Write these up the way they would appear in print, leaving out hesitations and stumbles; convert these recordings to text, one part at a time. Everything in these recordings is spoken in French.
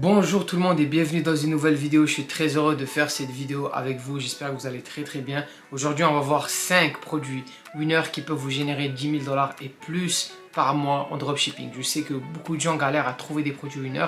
Bonjour tout le monde et bienvenue dans une nouvelle vidéo. Je suis très heureux de faire cette vidéo avec vous. J'espère que vous allez très bien. Aujourd'hui, on va voir 5 produits winners qui peuvent vous générer 10 000 $ et plus par mois en dropshipping. Je sais que beaucoup de gens galèrent à trouver des produits winners.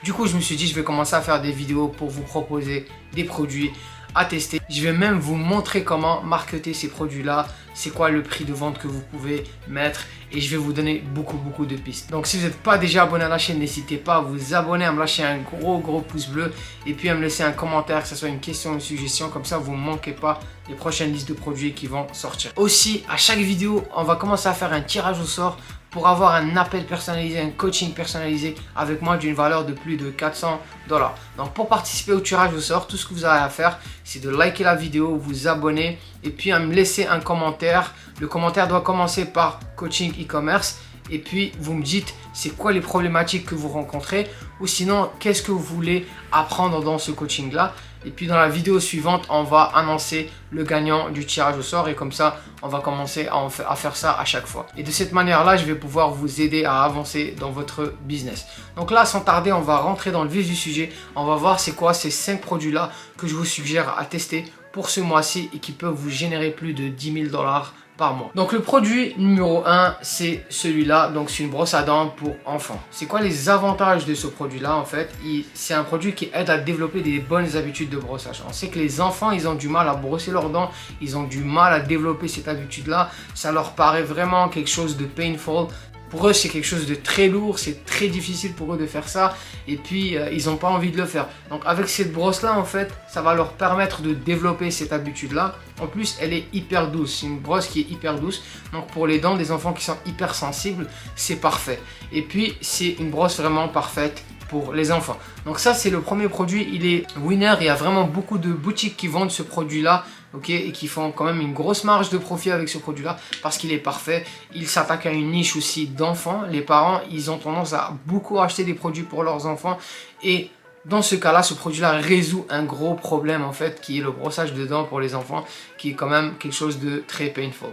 Du coup, je me suis dit, je vais commencer à faire des vidéos pour vous proposer des produits à tester. Je vais même vous montrer comment marketer ces produits-là, c'est quoi le prix de vente que vous pouvez mettre et je vais vous donner beaucoup de pistes. Donc si vous n'êtes pas déjà abonné à la chaîne, n'hésitez pas à vous abonner, à me lâcher un gros pouce bleu et puis à me laisser un commentaire, que ce soit une question ou une suggestion, comme ça vous ne manquez pas les prochaines listes de produits qui vont sortir. Aussi, à chaque vidéo, on va commencer à faire un tirage au sort pour avoir un appel personnalisé, un coaching personnalisé avec moi d'une valeur de plus de 400 $. Donc pour participer au tirage au sort, tout ce que vous avez à faire, c'est de liker la vidéo, vous abonner et puis à me laisser un commentaire. Le commentaire doit commencer par coaching e-commerce et puis vous me dites c'est quoi les problématiques que vous rencontrez ou sinon qu'est-ce que vous voulez apprendre dans ce coaching là. Et puis dans la vidéo suivante, on va annoncer le gagnant du tirage au sort et comme ça, on va commencer à faire ça à chaque fois. Et de cette manière-là, je vais pouvoir vous aider à avancer dans votre business. Donc là, sans tarder, on va rentrer dans le vif du sujet. On va voir c'est quoi ces 5 produits-là que je vous suggère à tester pour ce mois-ci et qui peuvent vous générer plus de 10 000 $ par mois. Donc le produit numéro 1, c'est celui-là. Donc c'est une brosse à dents pour enfants. C'est quoi les avantages de ce produit-là en fait? C'est un produit qui aide à développer des bonnes habitudes de brossage. On sait que les enfants, ils ont du mal à brosser leurs dents. Ils ont du mal à développer cette habitude-là. Ça leur paraît vraiment quelque chose de painful. Pour eux, c'est quelque chose de très lourd, c'est très difficile pour eux de faire ça et puis ils n'ont pas envie de le faire. Donc avec cette brosse-là, en fait, ça va leur permettre de développer cette habitude-là. En plus, elle est hyper douce, c'est une brosse qui est hyper douce. Donc pour les dents des enfants qui sont hyper sensibles, c'est parfait. Et puis, c'est une brosse vraiment parfaite pour les enfants. Donc ça, c'est le premier produit, il est winner. Il y a vraiment beaucoup de boutiques qui vendent ce produit-là. Okay, et qui font quand même une grosse marge de profit avec ce produit là parce qu'il est parfait. Il s'attaque à une niche aussi d'enfants. Les parents, ils ont tendance à beaucoup acheter des produits pour leurs enfants et dans ce cas là, ce produit là résout un gros problème en fait qui est le brossage de dents pour les enfants, qui est quand même quelque chose de très painful.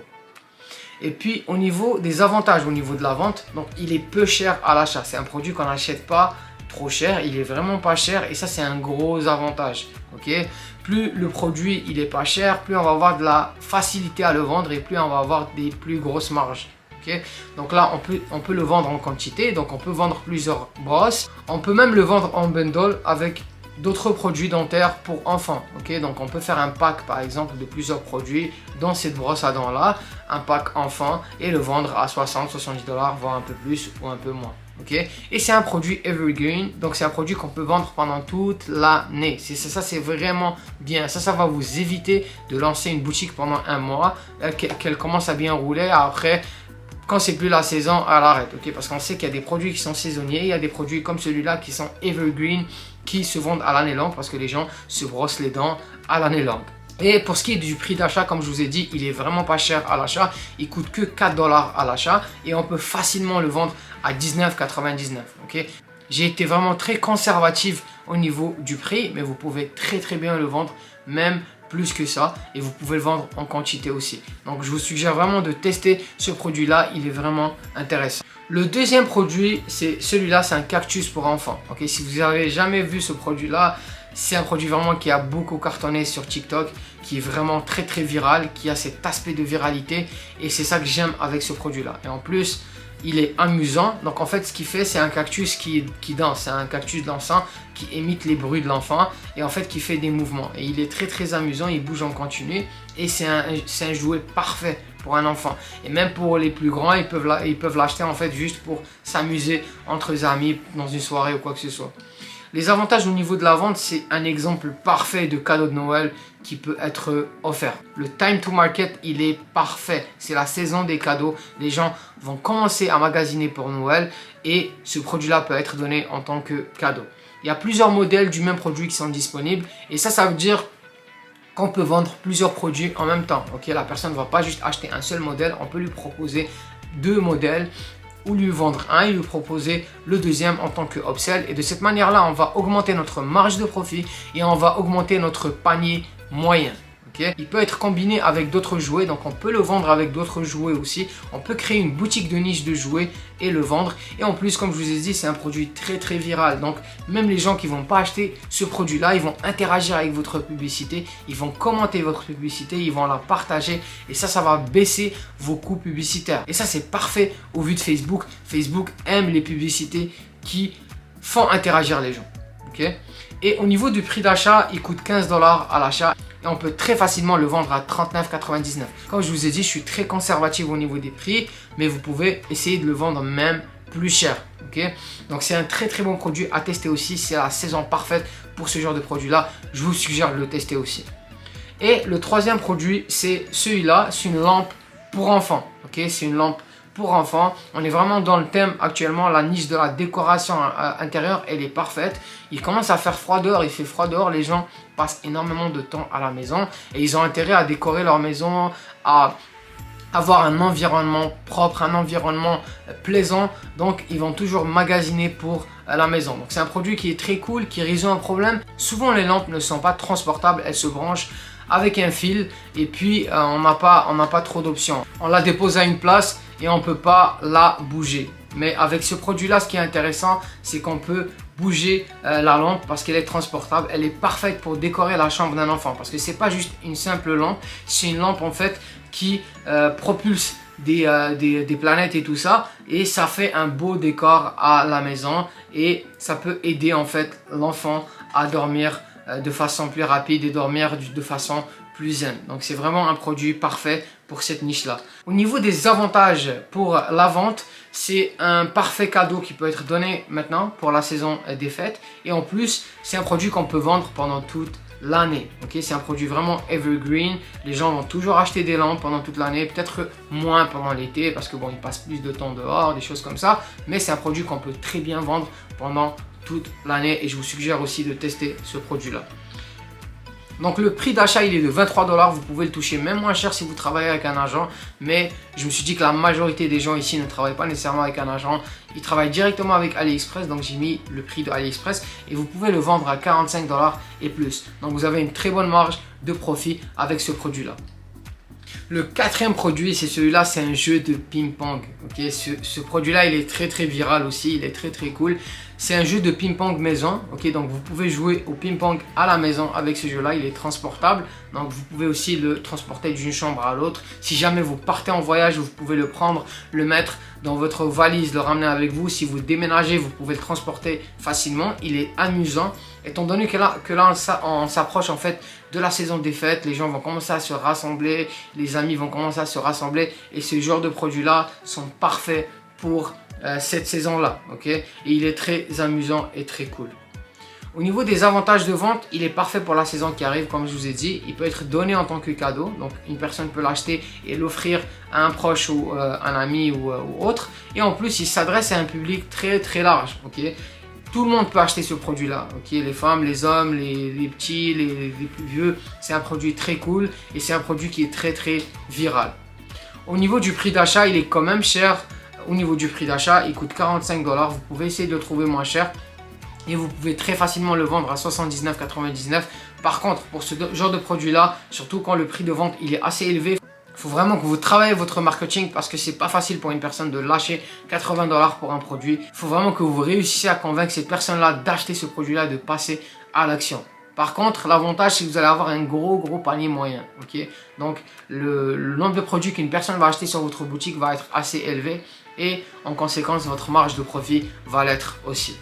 Et puis au niveau des avantages, au niveau de la vente, donc il est peu cher à l'achat. C'est un produit qu'on n'achète pas trop cher, il est vraiment pas cher et ça c'est un gros avantage. Ok, plus le produit il est pas cher, plus on va avoir de la facilité à le vendre et plus on va avoir des plus grosses marges. Okay, donc là on peut le vendre en quantité, donc on peut vendre plusieurs brosses, on peut même le vendre en bundle avec d'autres produits dentaires pour enfants. Ok, donc on peut faire un pack par exemple de plusieurs produits dans cette brosse à dents là, un pack enfant et le vendre à 60-70 $, voire un peu plus ou un peu moins. Okay. Et c'est un produit evergreen, donc c'est un produit qu'on peut vendre pendant toute l'année. Ça c'est vraiment bien. Ça va vous éviter de lancer une boutique pendant un mois, qu'elle commence à bien rouler. Après, quand c'est plus la saison, elle arrête. Okay. Parce qu'on sait qu'il y a des produits qui sont saisonniers, il y a des produits comme celui-là qui sont evergreen, qui se vendent à l'année longue parce que les gens se brossent les dents à l'année longue. Et pour ce qui est du prix d'achat, comme je vous ai dit, il est vraiment pas cher à l'achat. Il coûte que 4 $ à l'achat et on peut facilement le vendre à 19,99 $. Okay? J'ai été vraiment très conservatif au niveau du prix, mais vous pouvez très bien le vendre, même plus que ça, et vous pouvez le vendre en quantité aussi. Donc je vous suggère vraiment de tester ce produit-là, il est vraiment intéressant. Le deuxième produit, c'est celui-là, c'est un cactus pour enfants. Okay? Si vous n'avez jamais vu ce produit-là, c'est un produit vraiment qui a beaucoup cartonné sur TikTok, qui est vraiment très viral, qui a cet aspect de viralité et c'est ça que j'aime avec ce produit-là. Et en plus, il est amusant. Donc en fait, ce qu'il fait, c'est un cactus qui danse. C'est un cactus dansant qui imite les bruits de l'enfant et en fait qui fait des mouvements. Et il est très amusant, il bouge en continu et c'est un jouet parfait pour un enfant. Et même pour les plus grands, ils peuvent l'acheter en fait juste pour s'amuser entre amis dans une soirée ou quoi que ce soit. Les avantages au niveau de la vente, c'est un exemple parfait de cadeau de Noël qui peut être offert. Le time to market, il est parfait. C'est la saison des cadeaux. Les gens vont commencer à magasiner pour Noël et ce produit-là peut être donné en tant que cadeau. Il y a plusieurs modèles du même produit qui sont disponibles et ça veut dire qu'on peut vendre plusieurs produits en même temps. Okay? La personne ne va pas juste acheter un seul modèle, on peut lui proposer 2 modèles ou lui vendre un et lui proposer le deuxième en tant que upsell. Et de cette manière-là, on va augmenter notre marge de profit et on va augmenter notre panier moyen. Okay. Il peut être combiné avec d'autres jouets, donc on peut le vendre avec d'autres jouets aussi. On peut créer une boutique de niche de jouets et le vendre. Et en plus, comme je vous ai dit, c'est un produit très viral. Donc même les gens qui vont pas acheter ce produit-là, ils vont interagir avec votre publicité, ils vont commenter votre publicité, ils vont la partager et ça va baisser vos coûts publicitaires. Et ça, c'est parfait au vu de Facebook. Facebook aime les publicités qui font interagir les gens. Okay. Et au niveau du prix d'achat, il coûte 15 $ à l'achat. Et on peut très facilement le vendre à 39,99 $. Comme je vous ai dit, je suis très conservatif au niveau des prix, mais vous pouvez essayer de le vendre même plus cher. Okay. Donc c'est un très bon produit à tester aussi. C'est la saison parfaite pour ce genre de produit là. Je vous suggère de le tester aussi. Et le troisième produit, c'est celui-là. C'est une lampe pour enfants. Okay. C'est une lampe pour enfants. On est vraiment dans le thème actuellement. La niche de la décoration intérieure, elle est parfaite. Il commence à faire froid dehors. Il fait froid dehors. Les gens passent énormément de temps à la maison et ils ont intérêt à décorer leur maison, à avoir un environnement propre, un environnement plaisant. Donc ils vont toujours magasiner pour la maison. Donc c'est un produit qui est très cool, qui résout un problème. Souvent les lampes ne sont pas transportables, elles se branchent avec un fil et puis on n'a pas trop d'options. On la dépose à une place et on ne peut pas la bouger. Mais avec ce produit là, ce qui est intéressant, c'est qu'on peut bouger la lampe parce qu'elle est transportable. Elle est parfaite pour décorer la chambre d'un enfant parce que c'est pas juste une simple lampe, c'est une lampe en fait qui propulse des planètes et tout ça, et ça fait un beau décor à la maison et ça peut aider en fait l'enfant à dormir de façon plus rapide et dormir de façon plus zen. Donc c'est vraiment un produit parfait pour cette niche là. Au niveau des avantages pour la vente, c'est un parfait cadeau qui peut être donné maintenant pour la saison des fêtes, et en plus c'est un produit qu'on peut vendre pendant toute l'année. Okay, c'est un produit vraiment evergreen. Les gens vont toujours acheter des lampes pendant toute l'année, peut-être moins pendant l'été parce que bon, ils passent plus de temps dehors, des choses comme ça, mais c'est un produit qu'on peut très bien vendre pendant toute l'année et je vous suggère aussi de tester ce produit là. Donc le prix d'achat il est de 23 $, vous pouvez le toucher même moins cher si vous travaillez avec un agent, mais je me suis dit que la majorité des gens ici ne travaillent pas nécessairement avec un agent, ils travaillent directement avec AliExpress, donc j'ai mis le prix de AliExpress et vous pouvez le vendre à 45 $ et plus. Donc vous avez une très bonne marge de profit avec ce produit là. Le quatrième produit, c'est celui-là, c'est un jeu de ping-pong. Okay, ce produit-là, il est très viral aussi, il est très cool. C'est un jeu de ping-pong maison. Okay, donc vous pouvez jouer au ping-pong à la maison avec ce jeu-là. Il est transportable, donc vous pouvez aussi le transporter d'une chambre à l'autre. Si jamais vous partez en voyage, vous pouvez le prendre, le mettre dans votre valise, le ramener avec vous. Si vous déménagez, vous pouvez le transporter facilement. Il est amusant, étant donné que là on s'approche en fait de la saison des fêtes. Les gens vont commencer à se rassembler, les amis vont commencer à se rassembler et ce genre de produits là sont parfaits pour cette saison là. Okay, et il est très amusant et très cool. Au niveau des avantages de vente, il est parfait pour la saison qui arrive, comme je vous ai dit. Il peut être donné en tant que cadeau, donc une personne peut l'acheter et l'offrir à un proche ou un ami ou autre. Et en plus, il s'adresse à un public très large. Okay, tout le monde peut acheter ce produit là. Okay, les femmes, les hommes, les petits, les plus vieux. C'est un produit très cool et c'est un produit qui est très viral. Au niveau du prix d'achat, il est quand même cher. Au niveau du prix d'achat, il coûte 45 $. Vous pouvez essayer de le trouver moins cher. Et vous pouvez très facilement le vendre à 79,99 $. Par contre, pour ce genre de produit là, surtout quand le prix de vente il est assez élevé, il faut vraiment que vous travaillez votre marketing parce que c'est pas facile pour une personne de lâcher 80 $ pour un produit. Il faut vraiment que vous réussissiez à convaincre cette personne là d'acheter ce produit là, de passer à l'action. Par contre, l'avantage c'est que vous allez avoir un gros panier moyen. Okay, donc le nombre de produits qu'une personne va acheter sur votre boutique va être assez élevé et en conséquence votre marge de profit va l'être aussi.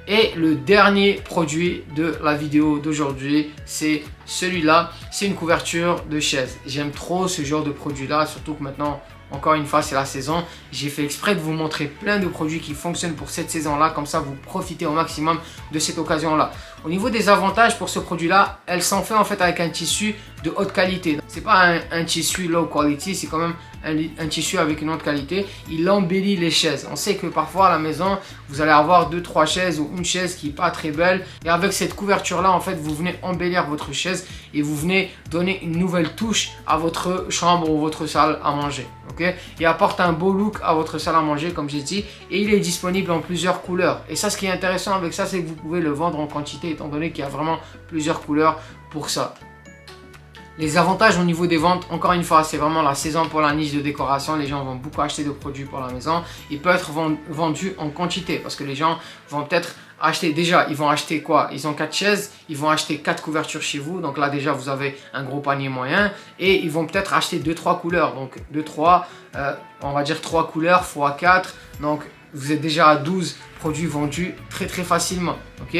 Et le dernier produit de la vidéo d'aujourd'hui, c'est celui-là. C'est une couverture de chaise. J'aime trop ce genre de produit là, surtout que maintenant, encore une fois, c'est la saison. J'ai fait exprès de vous montrer plein de produits qui fonctionnent pour cette saison-là. Comme ça, vous profitez au maximum de cette occasion-là. Au niveau des avantages pour ce produit-là, elles sont faites en fait avec un tissu de haute qualité. C'est pas un tissu low quality, c'est quand même un tissu avec une haute qualité. Il embellit les chaises. On sait que parfois à la maison, vous allez avoir 2-3 chaises ou une chaise qui n'est pas très belle. Et avec cette couverture-là, en fait, vous venez embellir votre chaise et vous venez donner une nouvelle touche à votre chambre ou votre salle à manger. Okay, il apporte un beau look à votre salle à manger, comme j'ai dit, et il est disponible en plusieurs couleurs. Et ça, ce qui est intéressant avec ça, c'est que vous pouvez le vendre en quantité, étant donné qu'il y a vraiment plusieurs couleurs pour ça. Les avantages au niveau des ventes, encore une fois, c'est vraiment la saison pour la niche de décoration. Les gens vont beaucoup acheter de produits pour la maison. Il peut être vendu en quantité parce que les gens vont peut-être acheter, déjà, ils vont acheter quoi? Ils ont 4 chaises, ils vont acheter 4 couvertures chez vous. Donc là, déjà, vous avez un gros panier moyen. Et ils vont peut-être acheter 2-3 couleurs. Donc 2-3, on va dire 3 couleurs x 4. Donc vous êtes déjà à 12 produits vendus très facilement. Ok,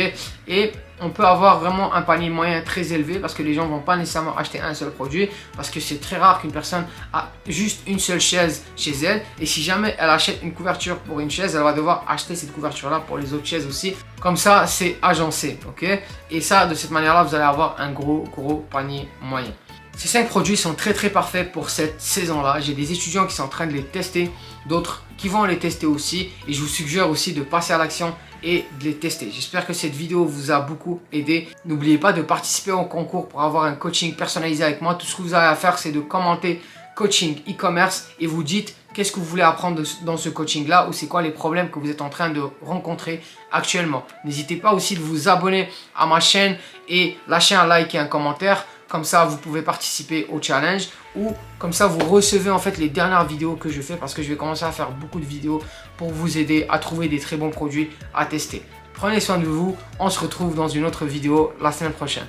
et on peut avoir vraiment un panier moyen très élevé parce que les gens ne vont pas nécessairement acheter un seul produit parce que c'est très rare qu'une personne a juste une seule chaise chez elle, et si jamais elle achète une couverture pour une chaise, elle va devoir acheter cette couverture là pour les autres chaises aussi. Comme ça, c'est agencé. Ok, et ça, de cette manière là, vous allez avoir un gros panier moyen. Ces 5 produits sont très parfaits pour cette saison-là. J'ai des étudiants qui sont en train de les tester, d'autres qui vont les tester aussi. Et je vous suggère aussi de passer à l'action et de les tester. J'espère que cette vidéo vous a beaucoup aidé. N'oubliez pas de participer au concours pour avoir un coaching personnalisé avec moi. Tout ce que vous avez à faire, c'est de commenter coaching e-commerce et vous dites qu'est-ce que vous voulez apprendre dans ce coaching-là ou c'est quoi les problèmes que vous êtes en train de rencontrer actuellement. N'hésitez pas aussi de vous abonner à ma chaîne et lâcher un like et un commentaire. Comme ça, vous pouvez participer au challenge ou comme ça, vous recevez en fait les dernières vidéos que je fais parce que je vais commencer à faire beaucoup de vidéos pour vous aider à trouver des très bons produits à tester. Prenez soin de vous. On se retrouve dans une autre vidéo la semaine prochaine.